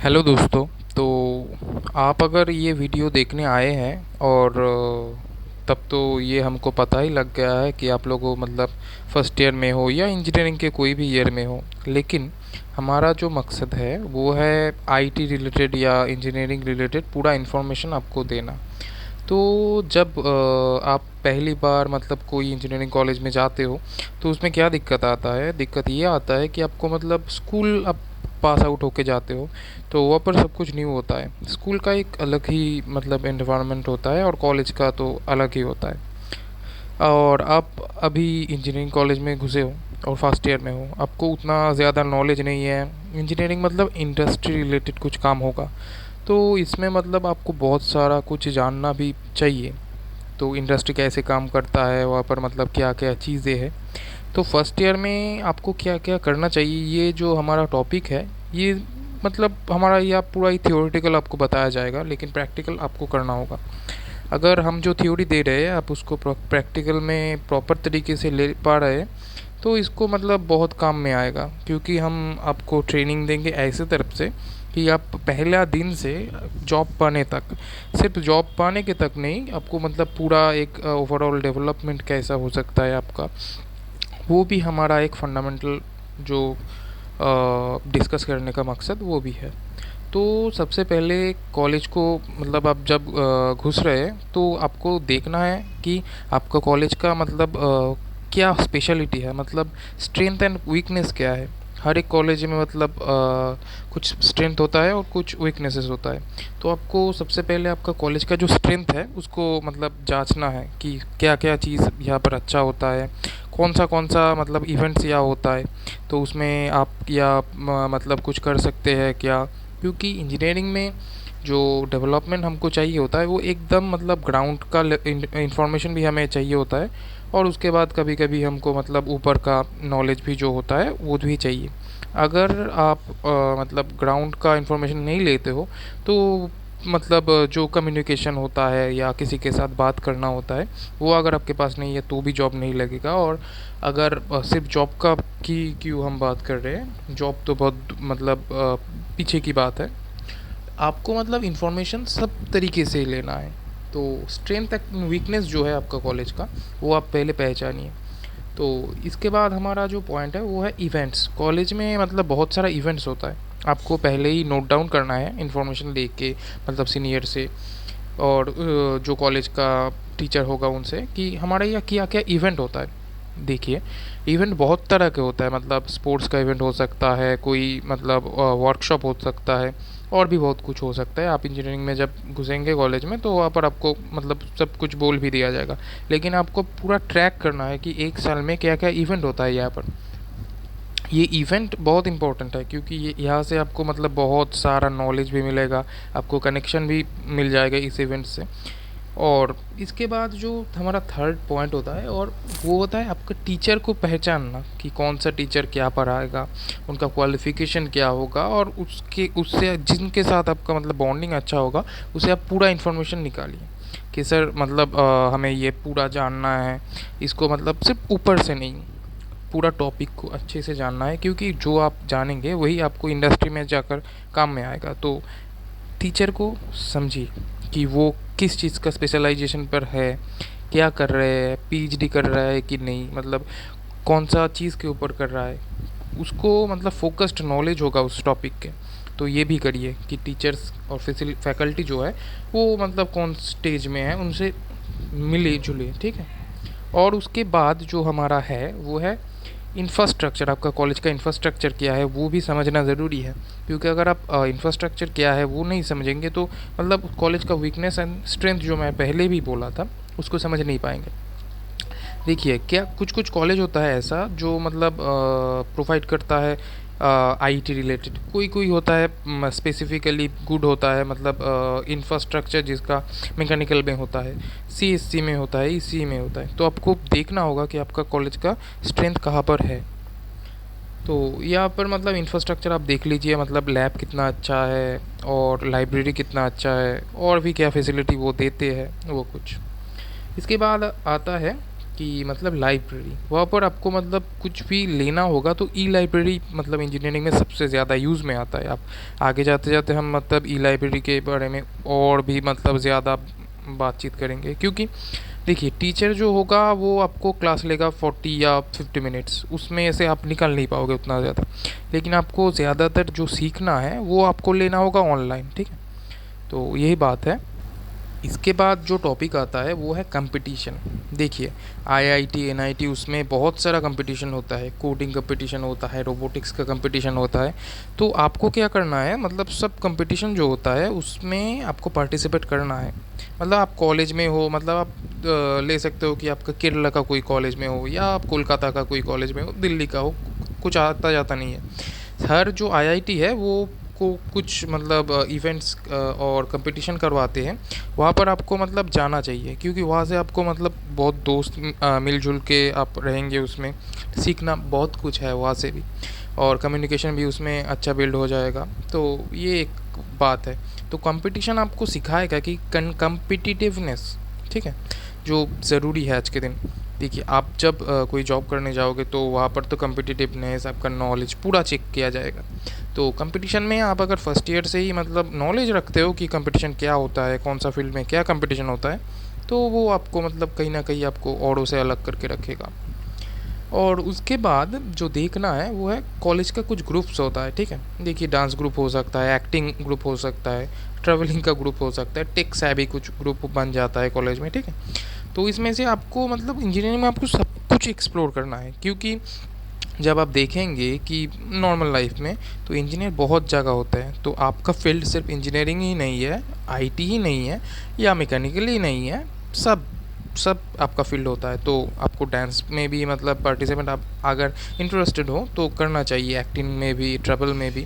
Hello दोस्तों। तो आप अगर ये वीडियो देखने आए हैं और तब तो ये हमको पता ही लग गया है कि आप लोगों मतलब फर्स्ट ईयर में हो या इंजीनियरिंग के कोई भी ईयर में हो। लेकिन हमारा जो मकसद है वो है आईटी रिलेटेड या इंजीनियरिंग रिलेटेड पूरा इन्फॉर्मेशन आपको देना। तो जब आप पहली बार मतलब कोई इंजीनियरिंग कॉलेज में जाते हो तो उसमें क्या दिक्कत आता है, दिक्कत ये आता है कि आपको मतलब स्कूल आप पास आउट होके जाते हो तो वहाँ पर सब कुछ न्यू होता है। स्कूल का एक अलग ही मतलब एनवायरनमेंट होता है और कॉलेज का तो अलग ही होता है। और आप अभी इंजीनियरिंग कॉलेज में घुसे हो और फर्स्ट ईयर में हो, आपको उतना ज़्यादा नॉलेज नहीं है। इंजीनियरिंग मतलब इंडस्ट्री रिलेटेड कुछ काम होगा, तो इसमें मतलब आपको बहुत सारा कुछ जानना भी चाहिए। तो इंडस्ट्री कैसे काम करता है, वहाँ पर मतलब क्या क्या चीज़ें हैं। तो फर्स्ट ईयर में आपको क्या क्या करना चाहिए, ये जो हमारा टॉपिक है ये मतलब हमारा यह पूरा ही थियोरेटिकल आपको बताया जाएगा, लेकिन प्रैक्टिकल आपको करना होगा। अगर हम जो थ्योरी दे रहे हैं आप उसको प्रैक्टिकल में प्रॉपर तरीके से ले पा रहे हैं तो इसको मतलब बहुत काम में आएगा, क्योंकि हम आपको ट्रेनिंग देंगे ऐसे तरफ से कि आप पहला दिन से जॉब पाने तक, सिर्फ जॉब पाने के तक नहीं, आपको मतलब पूरा एक ओवरऑल डेवलपमेंट कैसा हो सकता है आपका, वो भी हमारा एक फंडामेंटल जो डिस्कस करने का मकसद वो भी है। तो सबसे पहले कॉलेज को मतलब आप जब घुस रहे हैं तो आपको देखना है कि आपका कॉलेज का मतलब क्या स्पेशलिटी है, मतलब स्ट्रेंथ एंड वीकनेस क्या है। हर एक कॉलेज में मतलब कुछ स्ट्रेंथ होता है और कुछ वीकनेसेस होता है। तो आपको सबसे पहले आपका कॉलेज का जो स्ट्रेंथ है उसको मतलब जांचना है कि क्या क्या चीज़ यहाँ पर अच्छा होता है, कौन सा मतलब इवेंट्स यहाँ होता है। तो उसमें आप या मतलब कुछ कर सकते हैं क्या, क्योंकि इंजीनियरिंग में जो डेवलपमेंट हमको चाहिए होता है वो एकदम मतलब ग्राउंड का इंफॉर्मेशन भी हमें चाहिए होता है, और उसके बाद कभी कभी हमको मतलब ऊपर का नॉलेज भी जो होता है वो भी चाहिए। अगर आप मतलब ग्राउंड का इंफॉर्मेशन नहीं लेते हो तो मतलब जो कम्युनिकेशन होता है या किसी के साथ बात करना होता है वो अगर आपके पास नहीं है तो भी जॉब नहीं लगेगा। और अगर सिर्फ जॉब का की क्यों हम बात कर रहे हैं, जॉब तो बहुत मतलब पीछे की बात है। आपको मतलब इन्फॉर्मेशन सब तरीके से लेना है। तो स्ट्रेंथ एंड वीकनेस जो है आपका कॉलेज का वो आप पहले पहचानिए। तो इसके बाद हमारा जो पॉइंट है वो है इवेंट्स। कॉलेज में मतलब बहुत सारा इवेंट्स होता है, आपको पहले ही नोट डाउन करना है इन्फॉर्मेशन लेके के, मतलब सीनियर से और जो कॉलेज का टीचर होगा उनसे कि हमारे यहाँ क्या क्या इवेंट होता है। देखिए, इवेंट बहुत तरह के होता है, मतलब स्पोर्ट्स का इवेंट हो सकता है, कोई मतलब वर्कशॉप हो सकता है, और भी बहुत कुछ हो सकता है। आप इंजीनियरिंग में जब घुसेंगे कॉलेज में तो वहाँ पर आपको मतलब सब कुछ बोल भी दिया जाएगा, लेकिन आपको पूरा ट्रैक करना है कि एक साल में क्या क्या इवेंट होता है यहाँ पर। ये इवेंट बहुत इंपॉर्टेंट है क्योंकि ये यहाँ से आपको मतलब बहुत सारा नॉलेज भी मिलेगा, आपको कनेक्शन भी मिल जाएगा इस इवेंट से। और इसके बाद जो हमारा थर्ड पॉइंट होता है और वो होता है आपका टीचर को पहचानना कि कौन सा टीचर क्या पढ़ाएगा, उनका क्वालिफ़िकेशन क्या होगा, और उसके उससे जिनके साथ आपका मतलब बॉन्डिंग अच्छा होगा उसे आप पूरा इन्फॉर्मेशन निकालिए कि सर मतलब हमें ये पूरा जानना है। इसको मतलब सिर्फ ऊपर से नहीं, पूरा टॉपिक को अच्छे से जानना है, क्योंकि जो आप जानेंगे वही आपको इंडस्ट्री में जाकर काम में आएगा। तो टीचर को समझिए कि वो किस चीज़ का स्पेशलाइजेशन पर है, क्या कर रहे हैं, पीएचडी कर रहा है कि नहीं, मतलब कौन सा चीज़ के ऊपर कर रहा है, उसको मतलब फोकस्ड नॉलेज होगा उस टॉपिक के। तो ये भी करिए कि टीचर्स और फैकल्टी जो है वो मतलब कौन स्टेज में है उनसे मिले जुले, ठीक है। और उसके बाद जो हमारा है वो है इंफ्रास्ट्रक्चर। आपका कॉलेज का इंफ्रास्ट्रक्चर क्या है वो भी समझना ज़रूरी है, क्योंकि अगर आप इंफ्रास्ट्रक्चर क्या है वो नहीं समझेंगे तो मतलब कॉलेज का वीकनेस एंड स्ट्रेंथ जो मैं पहले भी बोला था उसको समझ नहीं पाएंगे। देखिए, क्या कुछ कुछ कॉलेज होता है ऐसा जो मतलब प्रोवाइड करता है आईटी रिलेटेड, कोई कोई होता है स्पेसिफिकली गुड होता है, मतलब इंफ्रास्ट्रक्चर जिसका मैकेनिकल में होता है, सीएससी में होता है, ईसी में होता है। तो आपको देखना होगा कि आपका कॉलेज का स्ट्रेंथ कहाँ पर है। तो यहाँ पर मतलब इंफ्रास्ट्रक्चर आप देख लीजिए, मतलब लैब कितना अच्छा है और लाइब्रेरी कितना अच्छा है और भी क्या फैसिलिटी वो देते हैं वो कुछ। इसके बाद आता है कि मतलब लाइब्रेरी, वहाँ पर आपको मतलब कुछ भी लेना होगा तो ई लाइब्रेरी मतलब इंजीनियरिंग में सबसे ज़्यादा यूज़ में आता है। आप आगे जाते जाते हम मतलब ई लाइब्रेरी के बारे में और भी मतलब ज़्यादा बातचीत करेंगे, क्योंकि देखिए टीचर जो होगा वो आपको क्लास लेगा 40 या 50 मिनट्स, उसमें से आप निकल नहीं पाओगे उतना ज़्यादा। लेकिन आपको ज़्यादातर जो सीखना है वो आपको लेना होगा ऑनलाइन, ठीक है। तो यही बात है। इसके बाद जो टॉपिक आता है वो है कंपटीशन। देखिए आईआईटी एनआईटी उसमें बहुत सारा कंपटीशन होता है, कोडिंग कंपटीशन होता है, रोबोटिक्स का कंपटीशन होता है। तो आपको क्या करना है, मतलब सब कंपटीशन जो होता है उसमें आपको पार्टिसिपेट करना है। मतलब आप कॉलेज में हो, मतलब आप ले सकते हो कि आपका केरला का कोई कॉलेज में हो या आप कोलकाता का कोई कॉलेज में हो, दिल्ली का हो, कुछ आता जाता नहीं है। हर जो आईआईटी है वो को कुछ मतलब इवेंट्स और कंपटीशन करवाते हैं। वहाँ पर आपको मतलब जाना चाहिए, क्योंकि वहाँ से आपको मतलब बहुत दोस्त मिलजुल के आप रहेंगे, उसमें सीखना बहुत कुछ है वहाँ से भी, और कम्युनिकेशन भी उसमें अच्छा बिल्ड हो जाएगा। तो ये एक बात है। तो कंपटीशन आपको सिखाएगा कि कम्पिटिटिवनेस, ठीक है, जो ज़रूरी है आज के दिन। देखिए आप जब कोई जॉब करने जाओगे तो वहाँ पर तो कम्पिटिटिवनेस, आपका नॉलेज पूरा चेक किया जाएगा। तो कंपटीशन में आप अगर फर्स्ट ईयर से ही मतलब नॉलेज रखते हो कि कंपटीशन क्या होता है, कौन सा फील्ड में क्या कंपटीशन होता है, तो वो आपको मतलब कहीं ना कहीं आपको औरों से अलग करके रखेगा। और उसके बाद जो देखना है वो है कॉलेज का कुछ ग्रुप्स होता है, ठीक है। देखिए डांस ग्रुप हो सकता है, एक्टिंग ग्रुप हो सकता है, ट्रैवलिंग का ग्रुप हो सकता है, टेक से भी कुछ ग्रुप बन जाता है कॉलेज में, ठीक है। तो इसमें से आपको मतलब इंजीनियरिंग में आपको सब कुछ एक्सप्लोर करना है, क्योंकि जब आप देखेंगे कि नॉर्मल लाइफ में तो इंजीनियर बहुत जगह होता है। तो आपका फील्ड सिर्फ इंजीनियरिंग ही नहीं है, आईटी ही नहीं है, या मैकेनिकल ही नहीं है, सब सब आपका फील्ड होता है। तो आपको डांस में भी मतलब पार्टिसिपेंट आप अगर इंटरेस्टेड हो तो करना चाहिए, एक्टिंग में भी, ट्रैवल में भी।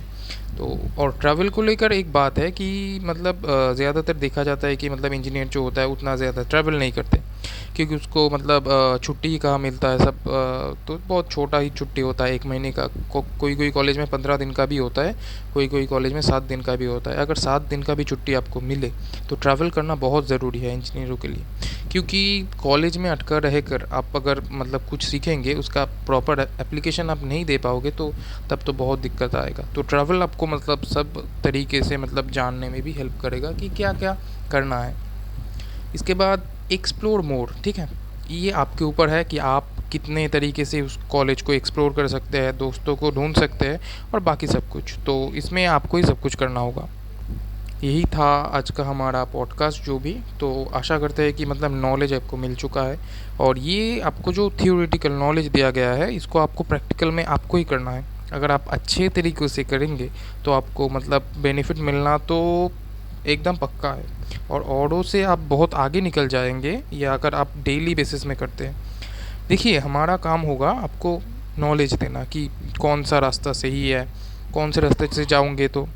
तो और ट्रैवल को लेकर एक बात है कि मतलब ज़्यादातर देखा जाता है कि मतलब इंजीनियर जो होता है उतना ज़्यादा ट्रैवल नहीं करते, क्योंकि उसको मतलब छुट्टी ही कहाँ मिलता है, सब तो बहुत छोटा ही छुट्टी होता है, 1 महीने का। कोई कोई कॉलेज में 15 दिन का भी होता है, कोई कोई कॉलेज में 7 दिन का भी होता है। अगर 7 दिन का भी छुट्टी आपको मिले तो ट्रैवल करना बहुत ज़रूरी है इंजीनियरों के लिए, क्योंकि कॉलेज में अटका रहकर आप अगर मतलब कुछ सीखेंगे उसका प्रॉपर एप्लीकेशन आप नहीं दे पाओगे तो तब तो बहुत दिक्कत आएगा। तो ट्रैवल आपको मतलब सब तरीके से मतलब जानने में भी हेल्प करेगा कि क्या क्या करना है। इसके बाद एक्सप्लोर मोर, ठीक है। ये आपके ऊपर है कि आप कितने तरीके से उस कॉलेज को एक्सप्लोर कर सकते हैं, दोस्तों को ढूंढ सकते हैं और बाकी सब कुछ। तो इसमें आपको ही सब कुछ करना होगा। यही था आज का हमारा पॉडकास्ट जो भी। तो आशा करते हैं कि मतलब नॉलेज आपको मिल चुका है, और ये आपको जो थियोरेटिकल नॉलेज दिया गया है इसको आपको प्रैक्टिकल में आपको ही करना है। अगर आप अच्छे तरीक़े से करेंगे तो आपको मतलब बेनिफिट मिलना तो एकदम पक्का है, और औरों से आप बहुत आगे निकल जाएंगे, या अगर आप डेली बेसिस में करते हैं। देखिए हमारा काम होगा आपको नॉलेज देना कि कौन सा रास्ता सही है, कौन से रास्ते से जाओगे तो